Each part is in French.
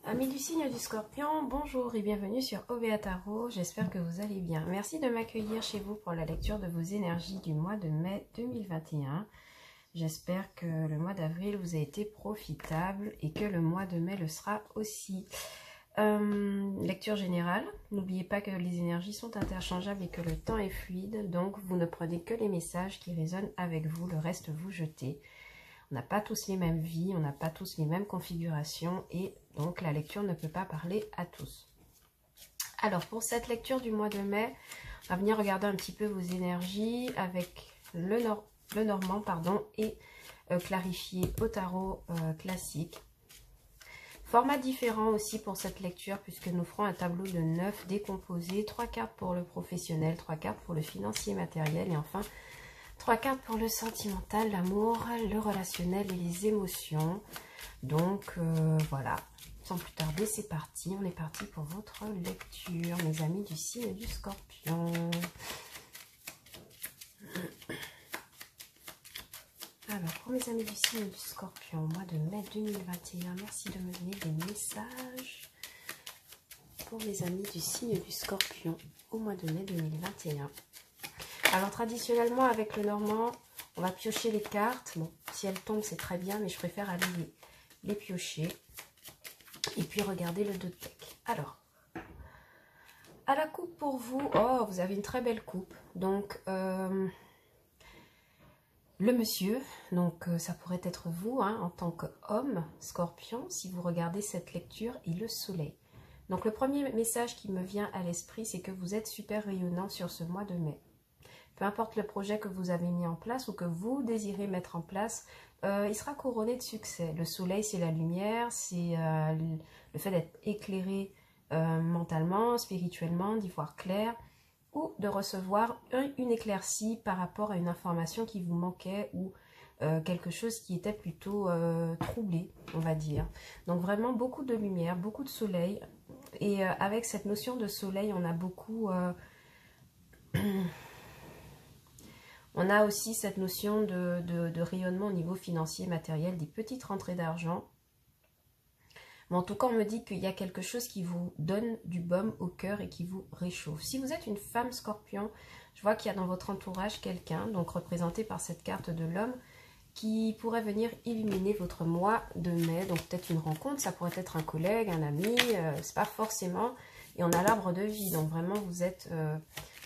Amis du signe du Scorpion, bonjour et bienvenue sur OVA Tarot, j'espère que vous allez bien. Merci de m'accueillir chez vous pour la lecture de vos énergies du mois de mai 2021. J'espère que le mois d'avril vous a été profitable et que le mois de mai le sera aussi. Lecture générale, n'oubliez pas que les énergies sont interchangeables et que le temps est fluide, donc vous ne prenez que les messages qui résonnent avec vous, le reste vous jetez. On n'a pas tous les mêmes vies, on n'a pas tous les mêmes configurations et donc la lecture ne peut pas parler à tous. Alors pour cette lecture du mois de mai, on va venir regarder un petit peu vos énergies avec le normand et clarifier au tarot classique. Format différent aussi pour cette lecture puisque nous ferons un tableau de 9 décomposés, 3 cartes pour le professionnel, 3 cartes pour le financier matériel et enfin 3 cartes pour le sentimental, l'amour, le relationnel et les émotions. Donc voilà, sans plus tarder, c'est parti. On est parti pour votre lecture, mes amis du signe du Scorpion. Alors, pour mes amis du signe du Scorpion, mois de mai 2021, merci de me donner des messages. Pour mes amis du signe du Scorpion, au mois de mai 2021. Alors traditionnellement avec le normand, on va piocher les cartes. Bon, si elles tombent c'est très bien, mais je préfère aller les piocher. Et puis regarder le dos de deck. Alors, à la coupe pour vous, oh vous avez une très belle coupe. Donc le monsieur, donc ça pourrait être vous hein, en tant qu'homme scorpion, si vous regardez cette lecture, et le soleil. Donc le premier message qui me vient à l'esprit, c'est que vous êtes super rayonnant sur ce mois de mai. Peu importe le projet que vous avez mis en place ou que vous désirez mettre en place, il sera couronné de succès. Le soleil, c'est la lumière, c'est le fait d'être éclairé mentalement, spirituellement, d'y voir clair, ou de recevoir une éclaircie par rapport à une information qui vous manquait ou quelque chose qui était plutôt troublé, on va dire. Donc vraiment beaucoup de lumière, beaucoup de soleil. Et avec cette notion de soleil, on a beaucoup... On a aussi cette notion de rayonnement au niveau financier, matériel, des petites rentrées d'argent. Mais en tout cas, on me dit qu'il y a quelque chose qui vous donne du baume au cœur et qui vous réchauffe. Si vous êtes une femme scorpion, je vois qu'il y a dans votre entourage quelqu'un, donc représenté par cette carte de l'homme, qui pourrait venir illuminer votre mois de mai. Donc peut-être une rencontre, ça pourrait être un collègue, un ami, c'est pas forcément. Et on a l'arbre de vie, donc vraiment vous êtes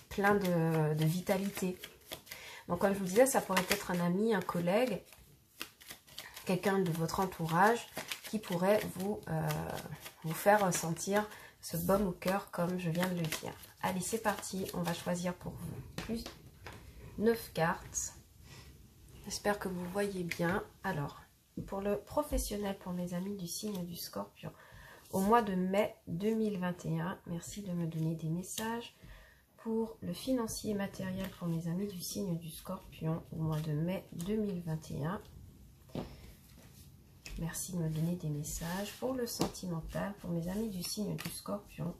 plein de vitalité. Donc comme je vous disais, ça pourrait être un ami, un collègue, quelqu'un de votre entourage qui pourrait vous faire ressentir ce baume au cœur comme je viens de le dire. Allez, c'est parti, on va choisir pour vous plus 9 cartes. J'espère que vous voyez bien. Alors, pour le professionnel, pour mes amis du signe du Scorpion, au mois de mai 2021, merci de me donner des messages. Pour le financier matériel pour mes amis du signe du Scorpion au mois de mai 2021. Merci de me donner des messages. Pour le sentimental pour mes amis du signe du Scorpion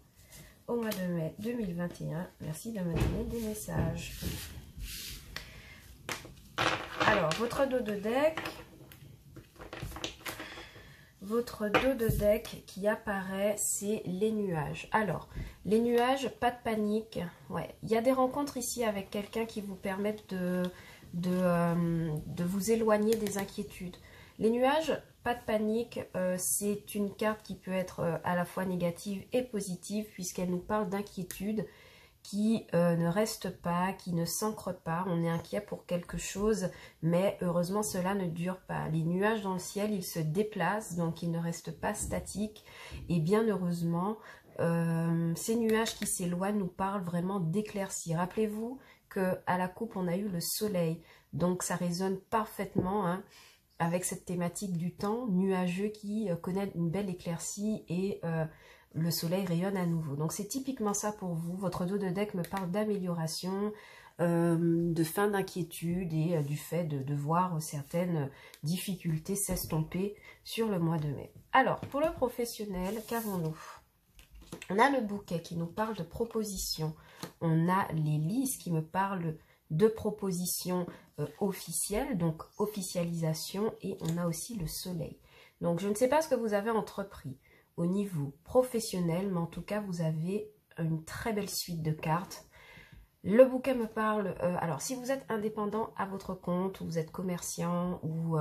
au mois de mai 2021. Merci de me donner des messages. Alors, votre dos de deck. Votre dos de deck qui apparaît, c'est les nuages. Alors, les nuages, pas de panique. Ouais, il y a des rencontres ici avec quelqu'un qui vous permettent de vous éloigner des inquiétudes. Les nuages, pas de panique, c'est une carte qui peut être à la fois négative et positive puisqu'elle nous parle d'inquiétude qui ne reste pas, qui ne s'ancre pas. On est inquiet pour quelque chose, mais heureusement cela ne dure pas. Les nuages dans le ciel, ils se déplacent, donc ils ne restent pas statiques. Et bien heureusement, ces nuages qui s'éloignent nous parlent vraiment d'éclaircie. Rappelez-vous qu'à la coupe, on a eu le soleil, donc ça résonne parfaitement hein, avec cette thématique du temps nuageux qui connaît une belle éclaircie et... le soleil rayonne à nouveau. Donc c'est typiquement ça pour vous. Votre dos de deck me parle d'amélioration, de fin d'inquiétude et du fait de voir certaines difficultés s'estomper sur le mois de mai. Alors, pour le professionnel, qu'avons-nous? On a le bouquet qui nous parle de propositions. On a les lys qui me parlent de propositions officielles, donc officialisation. Et on a aussi le soleil. Donc je ne sais pas ce que vous avez entrepris. au niveau professionnel, mais en tout cas, vous avez une très belle suite de cartes. Le bouquet me parle, alors si vous êtes indépendant à votre compte, ou vous êtes commerçant, ou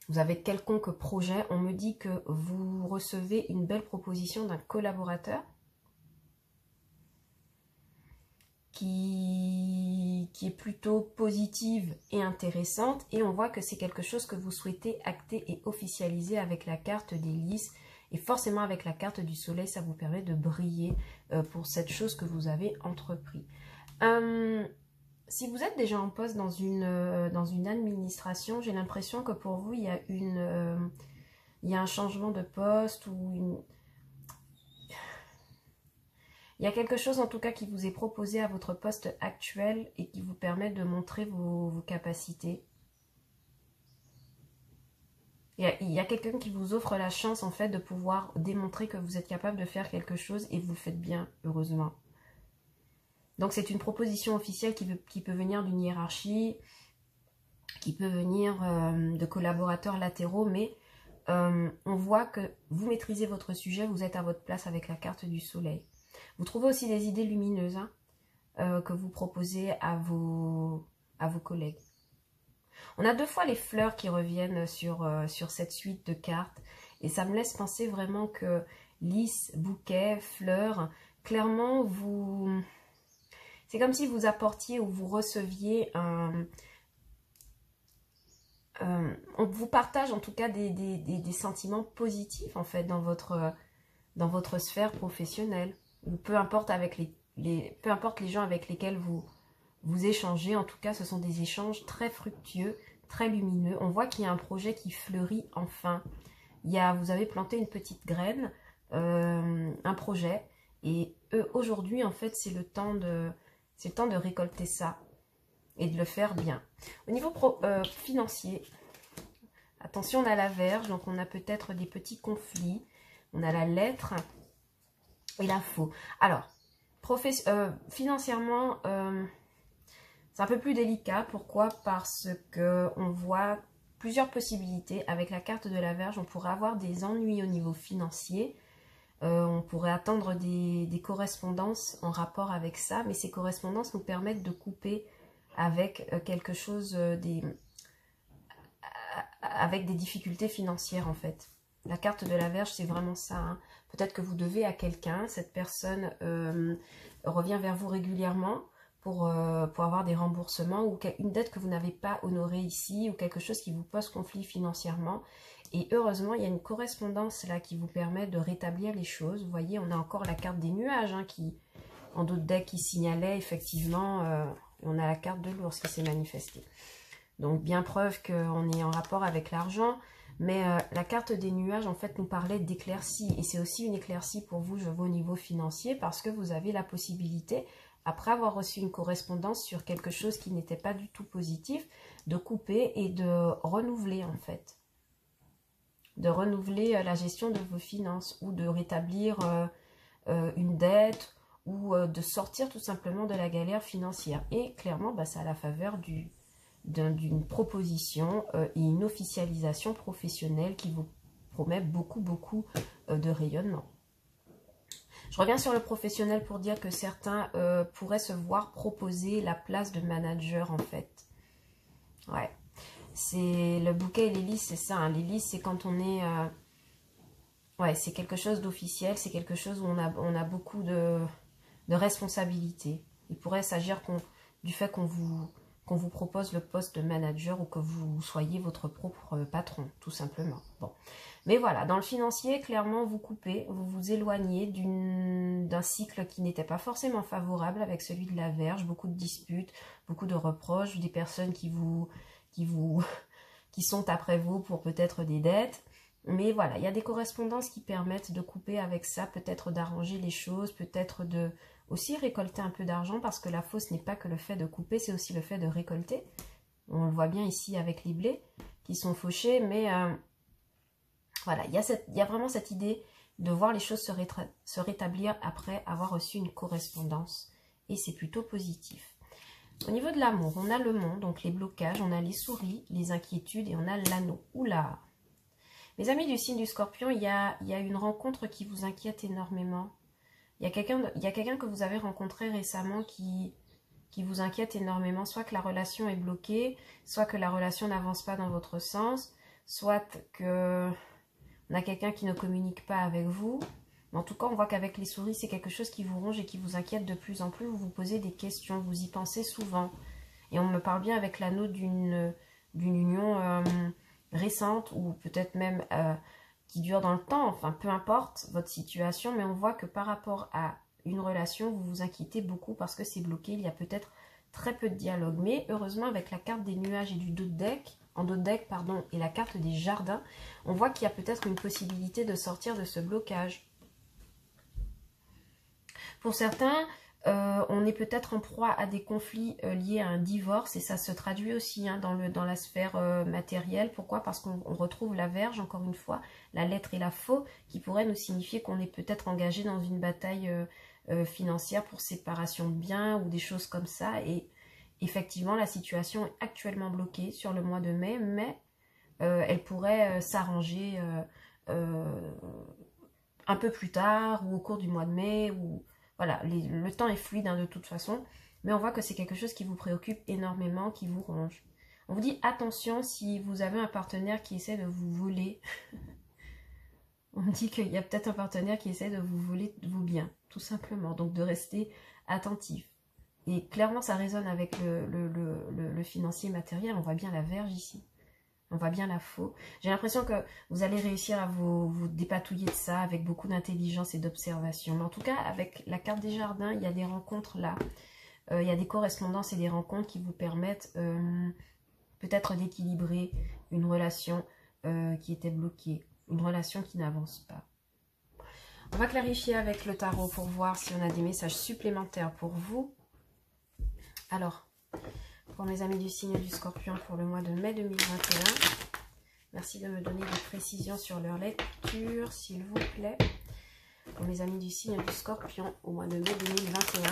vous avez quelconque projet, on me dit que vous recevez une belle proposition d'un collaborateur qui est plutôt positive et intéressante, et on voit que c'est quelque chose que vous souhaitez acter et officialiser avec la carte des lys, et forcément avec la carte du soleil, ça vous permet de briller pour cette chose que vous avez entrepris. Si vous êtes déjà en poste dans une administration, j'ai l'impression que pour vous, il y a un changement de poste ou il y a quelque chose en tout cas qui vous est proposé à votre poste actuel et qui vous permet de montrer vos capacités. Il y a quelqu'un qui vous offre la chance en fait de pouvoir démontrer que vous êtes capable de faire quelque chose et vous le faites bien, heureusement. Donc c'est une proposition officielle qui peut venir d'une hiérarchie, qui peut venir de collaborateurs latéraux, mais on voit que vous maîtrisez votre sujet, vous êtes à votre place avec la carte du soleil. Vous trouvez aussi des idées lumineuses que vous proposez à vos collègues. On a deux fois les fleurs qui reviennent sur cette suite de cartes. Et ça me laisse penser vraiment que lys, bouquet, fleurs, clairement, c'est comme si vous apportiez ou vous receviez on vous partage en tout cas des sentiments positifs en fait dans votre sphère professionnelle. Ou peu importe peu importe les gens avec lesquels vous échangez, en tout cas ce sont des échanges très fructueux, très lumineux. On voit qu'il y a un projet qui fleurit enfin. Vous avez planté une petite graine, un projet, et aujourd'hui en fait c'est le temps de récolter ça et de le faire bien. Au niveau financier, attention, on a la Vierge, donc on a peut-être des petits conflits, on a la lettre et la faux. Alors, financièrement, c'est un peu plus délicat. Pourquoi? Parce que on voit plusieurs possibilités. Avec la carte de la Vierge, on pourrait avoir des ennuis au niveau financier. On pourrait attendre des correspondances en rapport avec ça, mais ces correspondances nous permettent de couper avec quelque chose, avec des difficultés financières en fait. La carte de la Vierge, c'est vraiment ça. Hein. Peut-être que vous devez à quelqu'un, cette personne revient vers vous régulièrement pour avoir des remboursements ou une dette que vous n'avez pas honorée ici ou quelque chose qui vous pose conflit financièrement. Et heureusement, il y a une correspondance là qui vous permet de rétablir les choses. Vous voyez, on a encore la carte des nuages qui, en d'autres decks, qui signalait effectivement, on a la carte de l'ours qui s'est manifestée. Donc, bien preuve qu'on est en rapport avec l'argent. Mais la carte des nuages, en fait, nous parlait d'éclaircie. Et c'est aussi une éclaircie pour vous, je vois, au niveau financier, parce que vous avez la possibilité, après avoir reçu une correspondance sur quelque chose qui n'était pas du tout positif, de couper et de renouveler, en fait. De renouveler la gestion de vos finances ou de rétablir une dette ou de sortir tout simplement de la galère financière. Et clairement, c'est à la faveur d'une proposition et une officialisation professionnelle qui vous promet beaucoup de rayonnement. Je reviens sur le professionnel pour dire que certains pourraient se voir proposer la place de manager en fait. Ouais, c'est le bouquet et les lys, c'est ça. Hein. Les lys, c'est quand on est... ouais, c'est quelque chose d'officiel, c'est quelque chose où on a beaucoup de responsabilités. Il pourrait s'agir du fait qu'on vous propose le poste de manager ou que vous soyez votre propre patron, tout simplement. Bon. Mais voilà, dans le financier, clairement, vous coupez, vous vous éloignez d'un cycle qui n'était pas forcément favorable avec celui de la Vierge, beaucoup de disputes, beaucoup de reproches, des personnes qui sont après vous pour peut-être des dettes. Mais voilà, il y a des correspondances qui permettent de couper avec ça, peut-être d'arranger les choses, peut-être de aussi récolter un peu d'argent, parce que la fausse n'est pas que le fait de couper, c'est aussi le fait de récolter. On le voit bien ici avec les blés qui sont fauchés, mais voilà, il y a vraiment cette idée de voir les choses se rétablir après avoir reçu une correspondance, et c'est plutôt positif. Au niveau de l'amour, on a le monde, donc les blocages, on a les souris, les inquiétudes, et on a l'anneau. Oula! Mes amis du signe du Scorpion, il y a une rencontre qui vous inquiète énormément. Il y a quelqu'un que vous avez rencontré récemment qui vous inquiète énormément. Soit que la relation est bloquée, soit que la relation n'avance pas dans votre sens, soit que on a quelqu'un qui ne communique pas avec vous. Mais en tout cas, on voit qu'avec les souris, c'est quelque chose qui vous ronge et qui vous inquiète de plus en plus. Vous vous posez des questions, vous y pensez souvent. Et on me parle bien avec l'anneau d'une union récente ou peut-être même qui dure dans le temps. Enfin, peu importe votre situation, mais on voit que par rapport à une relation, vous vous inquiétez beaucoup parce que c'est bloqué. Il y a peut-être très peu de dialogue. Mais heureusement, avec la carte des nuages et du dos de deck, et la carte des jardins, on voit qu'il y a peut-être une possibilité de sortir de ce blocage. Pour certains, on est peut-être en proie à des conflits liés à un divorce et ça se traduit aussi hein, dans la sphère matérielle. Pourquoi? Parce qu'on retrouve la Vierge, encore une fois, la lettre et la faux, qui pourraient nous signifier qu'on est peut-être engagé dans une bataille financière pour séparation de biens ou des choses comme ça. Et effectivement, la situation est actuellement bloquée sur le mois de mai, mais elle pourrait s'arranger un peu plus tard ou au cours du mois de mai ou... Voilà, le temps est fluide hein, de toute façon, mais on voit que c'est quelque chose qui vous préoccupe énormément, qui vous ronge. On vous dit attention si vous avez un partenaire qui essaie de vous voler. On me dit qu'il y a peut-être un partenaire qui essaie de vous voler vos biens, tout simplement. Donc de rester attentif. Et clairement, ça résonne avec le financier matériel. On voit bien la Vierge ici. On voit bien la faux. J'ai l'impression que vous allez réussir à vous dépatouiller de ça avec beaucoup d'intelligence et d'observation. Mais en tout cas, avec la carte des jardins, il y a des rencontres là. Il y a des correspondances et des rencontres qui vous permettent peut-être d'équilibrer une relation qui était bloquée. Une relation qui n'avance pas. On va clarifier avec le tarot pour voir si on a des messages supplémentaires pour vous. Alors... Pour mes amis du signe du Scorpion pour le mois de mai 2021. Merci de me donner des précisions sur leur lecture, s'il vous plaît. Pour mes amis du signe du Scorpion au mois de mai 2021.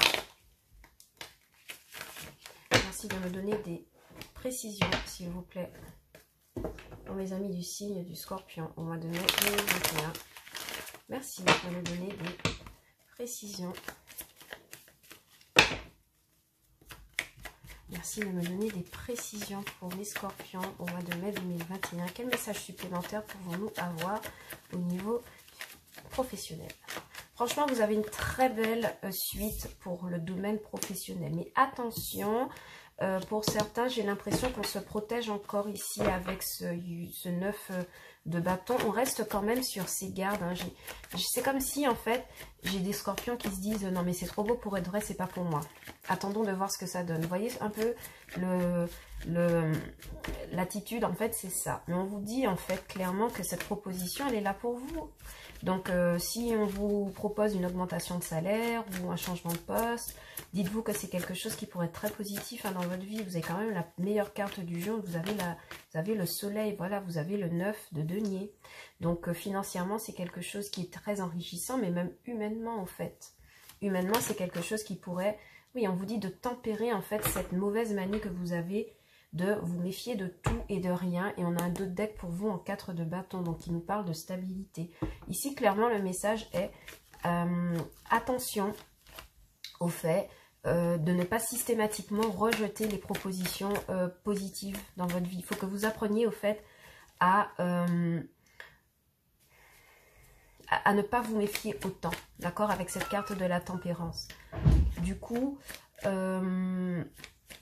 Merci de me donner des précisions, s'il vous plaît. Pour mes amis du signe du Scorpion au mois de mai 2021. Merci de me donner des précisions. Merci de me donner des précisions pour les scorpions au mois de mai 2021. Quel message supplémentaire pouvons-nous avoir au niveau professionnel? Franchement, vous avez une très belle suite pour le domaine professionnel. Mais attention, pour certains, j'ai l'impression qu'on se protège encore ici avec ce 9 de bâton. On reste quand même sur ses gardes. Hein. C'est comme si, en fait, j'ai des scorpions qui se disent « Non, mais c'est trop beau pour être vrai, c'est pas pour moi. Attendons de voir ce que ça donne. » Vous voyez un peu l'attitude, en fait, c'est ça. Mais on vous dit, en fait, clairement que cette proposition, elle est là pour vous. Donc, si on vous propose une augmentation de salaire ou un changement de poste, dites-vous que c'est quelque chose qui pourrait être très positif hein, dans votre vie. Vous avez quand même la meilleure carte du jeu. Vous avez le soleil, voilà, vous avez le 9 de denier. Donc, financièrement, c'est quelque chose qui est très enrichissant, mais même humainement, en fait. Humainement, c'est quelque chose qui pourrait, oui, on vous dit de tempérer, en fait, cette mauvaise manie que vous avez de vous méfier de tout et de rien. Et on a un dos de deck pour vous en 4 de bâton, donc qui nous parle de stabilité. Ici, clairement, le message est attention au fait de ne pas systématiquement rejeter les propositions positives dans votre vie. Il faut que vous appreniez au fait à ne pas vous méfier autant, d'accord, avec cette carte de la tempérance. Du coup,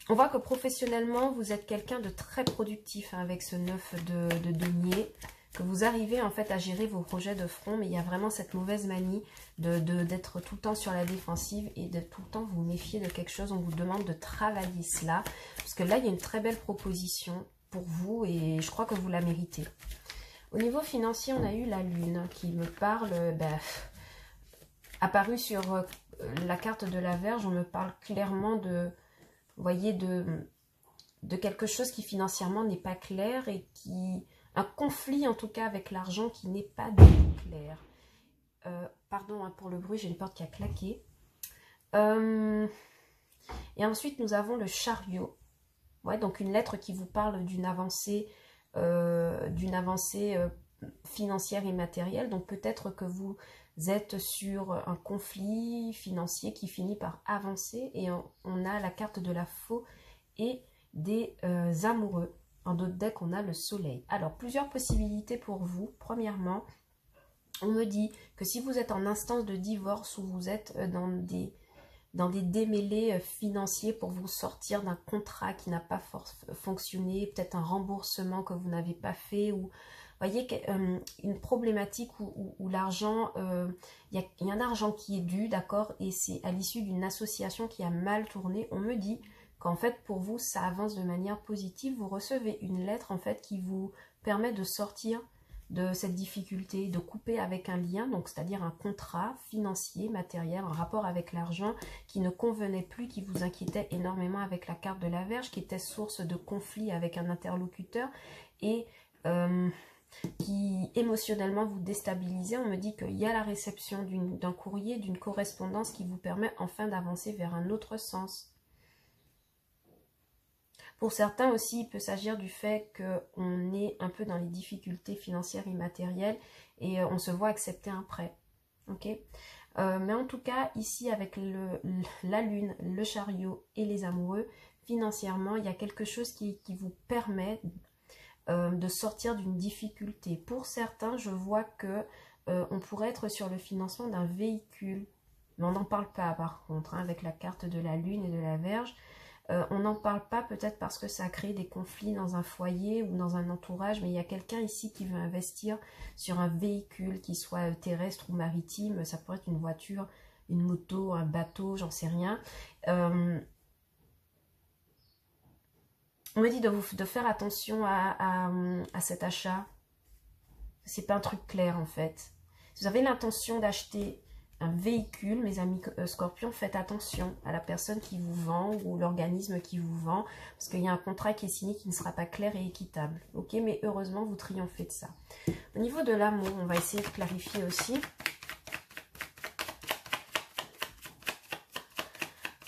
on voit que professionnellement, vous êtes quelqu'un de très productif hein, avec ce 9 de denier, que vous arrivez en fait à gérer vos projets de front, mais il y a vraiment cette mauvaise manie d'être tout le temps sur la défensive et de tout le temps vous méfier de quelque chose. On vous demande de travailler cela, parce que là, il y a une très belle proposition pour vous et je crois que vous la méritez. Au niveau financier, on a eu la Lune qui me parle, apparue sur la carte de la Vierge, on me parle clairement de... Vous voyez, de quelque chose qui financièrement n'est pas clair et qui... Un conflit en tout cas avec l'argent qui n'est pas du tout clair. Pardon hein, pour le bruit, j'ai une porte qui a claqué. Et ensuite nous avons le chariot. Ouais, donc une lettre qui vous parle d'une avancée financière et matérielle. Donc peut-être que vous êtes sur un conflit financier qui finit par avancer et on a la carte de la faux et des amoureux. En d'autres decks, on a le soleil. Alors, plusieurs possibilités pour vous. Premièrement, on me dit que si vous êtes en instance de divorce ou vous êtes dans des démêlés financiers pour vous sortir d'un contrat qui n'a pas fonctionné, peut-être un remboursement que vous n'avez pas fait, ou voyez une problématique où l'argent, il y a un argent qui est dû, d'accord, et c'est à l'issue d'une association qui a mal tourné. On me dit qu'en fait pour vous ça avance de manière positive, vous recevez une lettre en fait qui vous permet de sortir de cette difficulté, de couper avec un lien, donc c'est-à-dire un contrat financier, matériel, un rapport avec l'argent qui ne convenait plus, qui vous inquiétait énormément avec la carte de la Vierge, qui était source de conflit avec un interlocuteur et qui émotionnellement vous déstabilisait. On me dit qu'il y a la réception d'un courrier, d'une correspondance qui vous permet enfin d'avancer vers un autre sens. Pour certains aussi, il peut s'agir du fait qu'on est un peu dans les difficultés financières et matérielles et on se voit accepter un prêt. Ok, mais en tout cas, ici avec la lune, le chariot et les amoureux, financièrement, il y a quelque chose qui vous permet de sortir d'une difficulté. Pour certains, je vois que on pourrait être sur le financement d'un véhicule. Mais on n'en parle pas par contre, hein, avec la carte de la lune et de la Vierge. On n'en parle pas peut-être parce que ça crée des conflits dans un foyer ou dans un entourage, mais il y a quelqu'un ici qui veut investir sur un véhicule qui soit terrestre ou maritime. Ça pourrait être une voiture, une moto, un bateau, j'en sais rien. On me dit de faire attention à cet achat. C'est pas un truc clair en fait. Si vous avez l'intention d'acheter un véhicule, mes amis scorpions, faites attention à la personne qui vous vend ou l'organisme qui vous vend, parce qu'il y a un contrat qui est signé qui ne sera pas clair et équitable. Ok, mais heureusement, vous triomphez de ça. Au niveau de l'amour, on va essayer de clarifier aussi.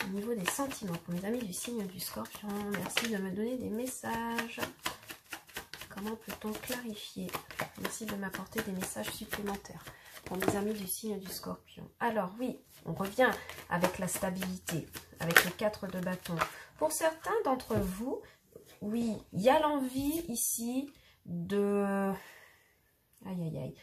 Au niveau des sentiments, pour mes amis du signe du scorpion, merci de me donner des messages. Comment peut-on clarifier? Merci de m'apporter des messages supplémentaires pour mes amis du signe du scorpion. Alors oui, on revient avec la stabilité, avec le 4 de bâton. Pour certains d'entre vous, oui, il y a l'envie ici de... Aïe, aïe, aïe.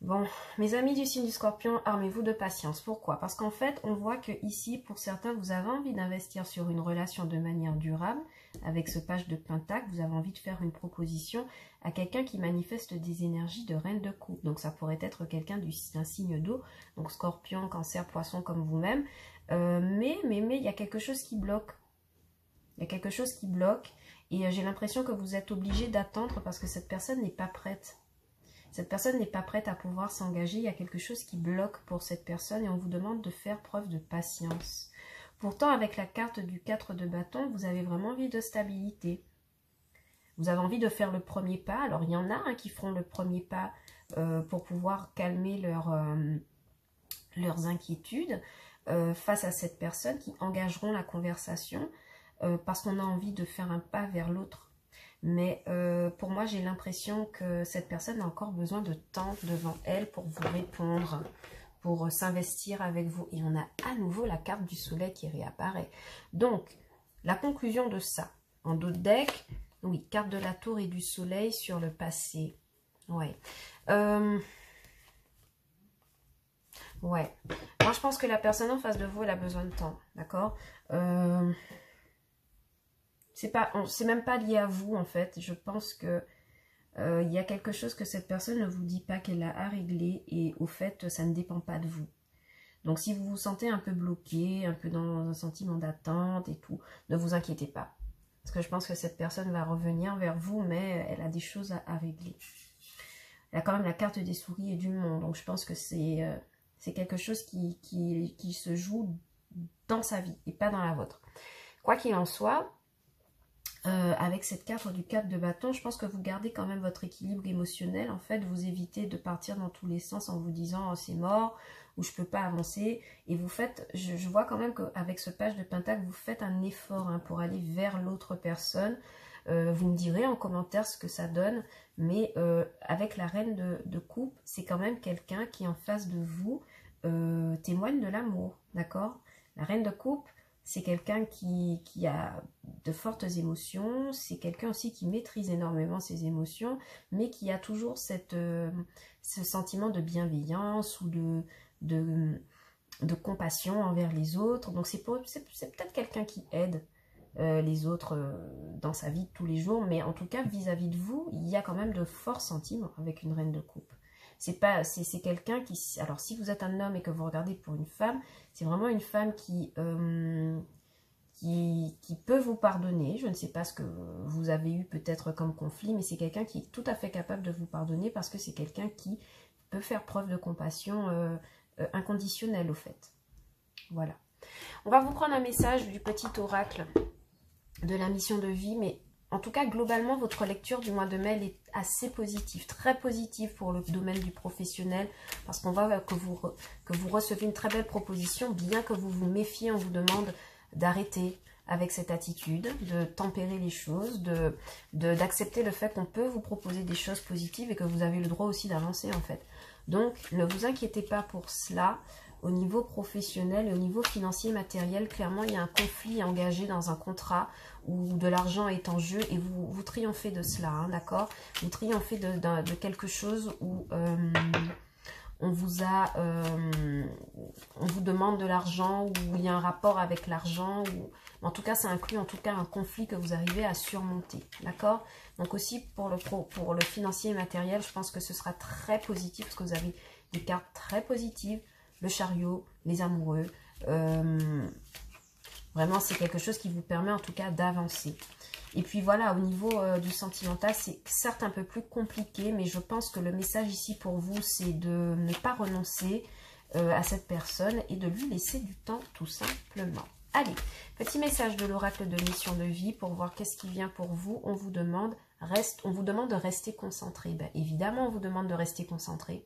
Bon, mes amis du signe du scorpion, armez-vous de patience. Pourquoi? Parce qu'en fait, on voit que ici, pour certains, vous avez envie d'investir sur une relation de manière durable. Avec ce page de pentacle, vous avez envie de faire une proposition à quelqu'un qui manifeste des énergies de reine de coupe. Donc, ça pourrait être quelqu'un d'un signe d'eau, donc scorpion, cancer, poisson, comme vous-même. Mais, il y a quelque chose qui bloque. Il y a quelque chose qui bloque. Et j'ai l'impression que vous êtes obligé d'attendre parce que cette personne n'est pas prête. Cette personne n'est pas prête à pouvoir s'engager. Il y a quelque chose qui bloque pour cette personne et on vous demande de faire preuve de patience. Pourtant, avec la carte du 4 de bâton, vous avez vraiment envie de stabilité. Vous avez envie de faire le premier pas. Alors, il y en a qui feront le premier pas pour pouvoir calmer leurs inquiétudes face à cette personne, qui engageront la conversation parce qu'on a envie de faire un pas vers l'autre. Mais pour moi, j'ai l'impression que cette personne a encore besoin de temps devant elle pour vous répondre, pour s'investir avec vous. Et on a à nouveau la carte du soleil qui réapparaît. Donc, la conclusion de ça, en d'autres decks, oui, carte de la tour et du soleil sur le passé. Ouais. Ouais. Moi, je pense que la personne en face de vous, elle a besoin de temps, d'accord? C'est même pas lié à vous en fait. Je pense que il y a quelque chose que cette personne ne vous dit pas qu'elle a à régler et au fait ça ne dépend pas de vous. Donc si vous vous sentez un peu bloqué, un peu dans un sentiment d'attente et tout, ne vous inquiétez pas. Parce que je pense que cette personne va revenir vers vous, mais elle a des choses à régler. Elle a quand même la carte des souris et du monde. Donc je pense que c'est quelque chose qui se joue dans sa vie et pas dans la vôtre. Quoi qu'il en soit, avec cette carte du 4 de bâton, je pense que vous gardez quand même votre équilibre émotionnel. En fait, vous évitez de partir dans tous les sens en vous disant oh, c'est mort ou je peux pas avancer. Et vous faites, je vois quand même qu'avec ce page de pentacle, vous faites un effort pour aller vers l'autre personne. Vous me direz en commentaire ce que ça donne. Mais avec la reine de coupe, c'est quand même quelqu'un qui en face de vous témoigne de l'amour, d'accord? La reine de coupe, c'est quelqu'un qui a de fortes émotions, c'est quelqu'un aussi qui maîtrise énormément ses émotions, mais qui a toujours ce sentiment de bienveillance ou de compassion envers les autres. Donc c'est peut-être quelqu'un qui aide les autres dans sa vie de tous les jours, mais en tout cas vis-à-vis de vous, il y a quand même de forts sentiments avec une reine de coupe. C'est quelqu'un qui, alors si vous êtes un homme et que vous regardez pour une femme, c'est vraiment une femme qui peut vous pardonner. Je ne sais pas ce que vous avez eu peut-être comme conflit, mais c'est quelqu'un qui est tout à fait capable de vous pardonner parce que c'est quelqu'un qui peut faire preuve de compassion inconditionnelle au fait. Voilà. On va vous prendre un message du petit oracle de la mission de vie, mais en tout cas, globalement, votre lecture du mois de mai elle est assez positive, très positive pour le domaine du professionnel, parce qu'on voit que vous recevez une très belle proposition, bien que vous vous méfiez, on vous demande d'arrêter avec cette attitude, de tempérer les choses, d'accepter le fait qu'on peut vous proposer des choses positives et que vous avez le droit aussi d'avancer en fait. Donc, ne vous inquiétez pas pour cela. Au niveau professionnel et au niveau financier matériel, clairement, il y a un conflit engagé dans un contrat où de l'argent est en jeu et vous triomphez de cela, hein, d'accord? Vous triomphez de quelque chose où on vous demande de l'argent, où il y a un rapport avec l'argent, en tout cas, ça inclut en tout cas un conflit que vous arrivez à surmonter, d'accord? Donc aussi pour le financier et matériel, je pense que ce sera très positif parce que vous avez des cartes très positives. Le chariot, les amoureux. Vraiment, c'est quelque chose qui vous permet en tout cas d'avancer. Et puis voilà, au niveau du sentimental, c'est certes un peu plus compliqué, mais je pense que le message ici pour vous, c'est de ne pas renoncer à cette personne et de lui laisser du temps tout simplement. Allez, petit message de l'oracle de mission de vie pour voir qu'est-ce qui vient pour vous. On vous demande de rester concentré. Ben, évidemment, on vous demande de rester concentré.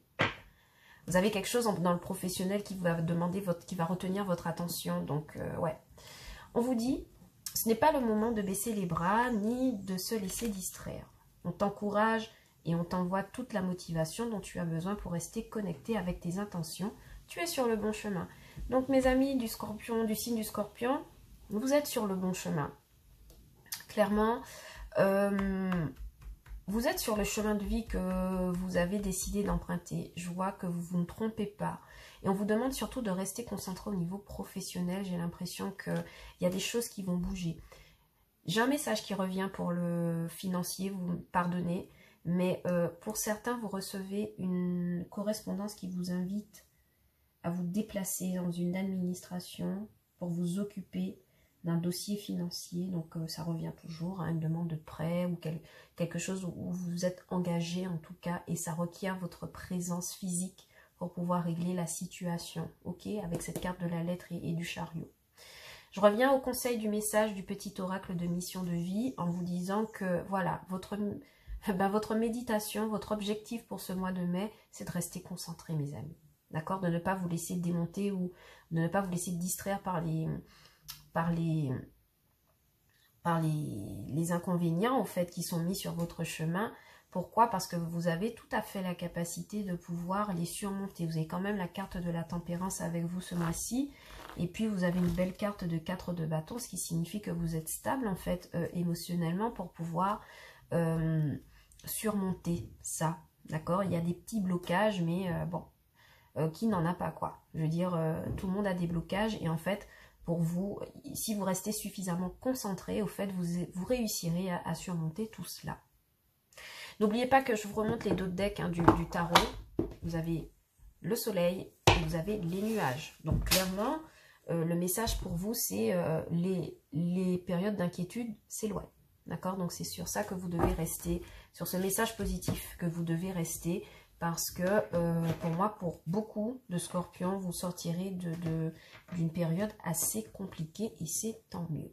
Vous avez quelque chose dans le professionnel qui va qui va retenir votre attention. Donc, ouais. On vous dit, ce n'est pas le moment de baisser les bras ni de se laisser distraire. On t'encourage et on t'envoie toute la motivation dont tu as besoin pour rester connecté avec tes intentions. Tu es sur le bon chemin. Donc, mes amis du Scorpion, du signe du Scorpion, vous êtes sur le bon chemin. Clairement, vous êtes sur le chemin de vie que vous avez décidé d'emprunter. Je vois que vous ne trompez pas. Et on vous demande surtout de rester concentré au niveau professionnel. J'ai l'impression qu'il y a des choses qui vont bouger. J'ai un message qui revient pour le financier, vous me pardonnez. Mais pour certains, vous recevez une correspondance qui vous invite à vous déplacer dans une administration pour vous occuper d'un dossier financier, donc ça revient toujours à une demande de prêt ou quelque chose où vous êtes engagé en tout cas, et ça requiert votre présence physique pour pouvoir régler la situation, ok, avec cette carte de la lettre et du chariot. Je reviens au conseil du message du petit oracle de mission de vie en vous disant que voilà, votre méditation, votre objectif pour ce mois de mai, c'est de rester concentré mes amis, d'accord, de ne pas vous laisser démonter ou de ne pas vous laisser distraire par les inconvénients en fait qui sont mis sur votre chemin. Pourquoi? Parce que vous avez tout à fait la capacité de pouvoir les surmonter. Vous avez quand même la carte de la tempérance avec vous ce mois-ci. Et puis vous avez une belle carte de 4 de bâton, ce qui signifie que vous êtes stable en fait émotionnellement pour pouvoir surmonter ça. D'accord? Il y a des petits blocages, mais bon, qui n'en a pas quoi. Je veux dire, tout le monde a des blocages et en fait, pour vous, si vous restez suffisamment concentré, au fait, vous réussirez à surmonter tout cela. N'oubliez pas que je vous remonte les deux decks hein, du tarot. Vous avez le soleil et vous avez les nuages. Donc clairement, le message pour vous, c'est les périodes d'inquiétude s'éloignent. D'accord? Donc c'est sur ça que vous devez rester, sur ce message positif que vous devez rester. Parce que pour moi, pour beaucoup de scorpions, vous sortirez d'une période assez compliquée et c'est tant mieux.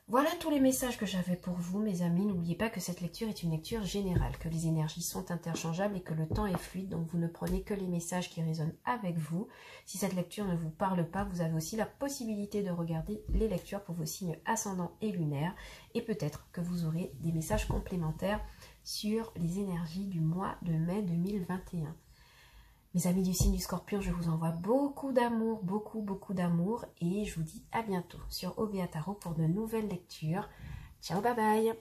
Voilà tous les messages que j'avais pour vous, mes amis. N'oubliez pas que cette lecture est une lecture générale, que les énergies sont interchangeables et que le temps est fluide, donc vous ne prenez que les messages qui résonnent avec vous. Si cette lecture ne vous parle pas, vous avez aussi la possibilité de regarder les lectures pour vos signes ascendants et lunaires, et peut-être que vous aurez des messages complémentaires sur les énergies du mois de mai 2021. Mes amis du signe du Scorpion, je vous envoie beaucoup d'amour, beaucoup d'amour, et je vous dis à bientôt sur OVA Tarot pour de nouvelles lectures. Ciao, bye bye!